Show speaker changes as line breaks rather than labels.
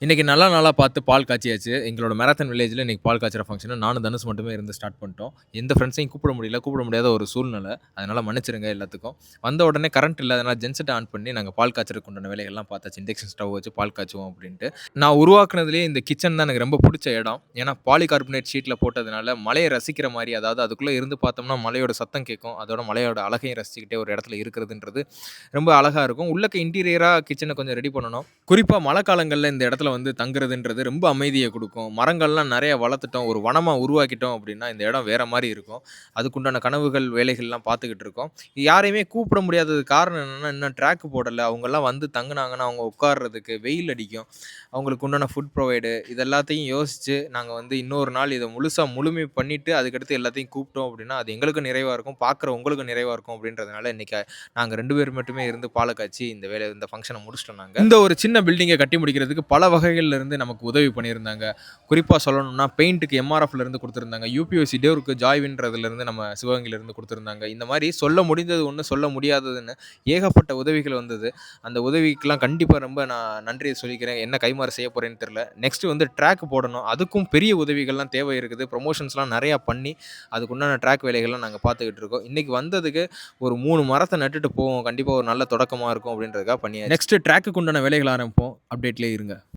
இன்னைக்கு நல்ல நாளா பார்த்து பால் காய்ச்சியாச்சு. எங்களோட மேரத்தான் வில்லேஜ்ல இன்னைக்கு பால் காய்ச்சுற ஃபங்ஷன். நானும் தனுஷ் மட்டுமே இருந்து ஸ்டார்ட் பண்ணிட்டோம். எந்த ஃபிரெண்ட்ஸையும் கூப்பிட முடியல. கூப்பிட முடியாத ஒரு சூழ்நிலை. அதனால மன்னிச்சிடுங்க எல்லாத்துக்கும். வந்த உடனே கரண்ட் இல்ல. அதனால ஜென்செட்ட ஆன் பண்ணி நாங்க பால் காய்ச்சறதுக்கு உண்டான வேலைகள்லாம் பார்த்தாச்சு. இண்டக்ஷன் ஸ்டவ் வச்சு பால் காய்ச்சுவோம் அப்படின்ட்டு. நான் உருவாக்குனதிலேயே இந்த கிச்சன் தான் எனக்கு ரொம்ப புடிச்ச இடம். ஏன்னா பாலிகார்பனேட் ஷீட்ல போட்டதுனால மலைய ரசிக்கிற மாரி, அதாவது அதுக்குள்ள இருந்து பார்த்தோம்னா மலையோட சத்தம் கேட்கும். அதோட மலையோட அழகையும் ரசிச்சுக்கிட்டே ஒரு இடத்துல இருக்கிறதுன்றது ரொம்ப அழகா இருக்கும். உள்ளக்க இன்டீரியரா கிச்சன கொஞ்சம் ரெடி பண்ணணும். குறிப்பா மழை காலங்கள்ல இந்த இடத்துல வந்து தங்குறதுன்றது ரொம்ப அமைதிய குடுக்கும். மரங்கள்லாம் நெறைய வளர்த்துட்டோம். ஒரு வனமா உருவாக்கிட்டோம் அப்டின்னா, இந்த இடம் வேற மாரி இருக்கும். அதுக்குண்டான கனவுகள், வேலைகள்லாம் பார்த்துக்கிட்டு இருக்கோம். யாரையுமே கூப்பிட முடியாதது காரணம் என்னன்னா, இன்னும் ட்ராக் போடல. அவங்கலாம் வந்து தங்குனாங்கன்னா, அவங்க உட்கார்றதுக்கு வெயில் அடிக்கும். அவங்களுக்கு உண்டான ஃபுட் ப்ரொவைடு இது எல்லாத்தையும் யோசிச்சு, நாங்க வந்து இன்னொரு நாள் இத முழுமை பண்ணிட்டு, அதுக்கடுத்து எல்லாத்தையும் கூப்பிட்டோம் அப்டின்னா, அது எங்களுக்கும் நிறைவா இருக்கும். பார்க்குற உங்களுக்கும் நிறைவா இருக்கும் அப்டின்றதுனால, இன்னைக்கு நாங்க 2 பேர் மட்டுமே இருந்து பால காய்ச்சி இந்த ஃபங்ஷன முடிச்சுட்டோம் நாங்க. இந்த ஒரு சின்ன பில்டிங்க கட்டி முடிக்கிறதுக்கு பல வகைகள்ல இருந்து நமக்கு உதவி பண்ணியிருந்தாங்க. குறிப்பா சொல்லணும்னா பெயிண்ட்க்கு எம்ஆர்எஃப்ல இருந்து குடுத்திருந்தாங்க. யுபிஎஸ்சி டோருக்கு ஜாய்வின்றதுல இருந்து நம்ம சிவகங்கையில இருந்து குடுத்திருந்தாங்க. இந்த மாரி சொல்ல முடிந்தது ஒண்ணு, சொல்ல முடியாததுன்னு ஏகப்பட்ட உதவிகள் வந்தது. அந்த உதவிக்கெல்லாம் கண்டிப்பா ரொம்ப நான் நன்றிய சொல்லிக்கிறேன். என்ன கைமாறு செய்ய போறேன்னு தெரியல. நெக்ஸ்ட் வந்து ட்ராக் போடணும். அதுக்கும் பெரிய உதவிகள்லாம் தேவை இருக்குது. ப்ரமோஷன்ஸ்லாம் நெறையா பண்ணி, அதுக்குண்டான ட்ராக் வேலைகள்லாம் நாங்க பார்த்துக்கிட்டு இருக்கோம். இன்னைக்கு வந்ததுக்கு ஒரு 3 மரத்த நட்டுட்டு போவோம். கண்டிப்பா ஒரு நல்ல தொடக்கமா இருக்கும் அப்படின்றதுக்காக பண்ணியாச்சு. நெக்ஸ்ட் ட்ராக்குக்கு உண்டான வேலைகள ஆரம்பிப்போம். அப்டேட்லயே இருங்க.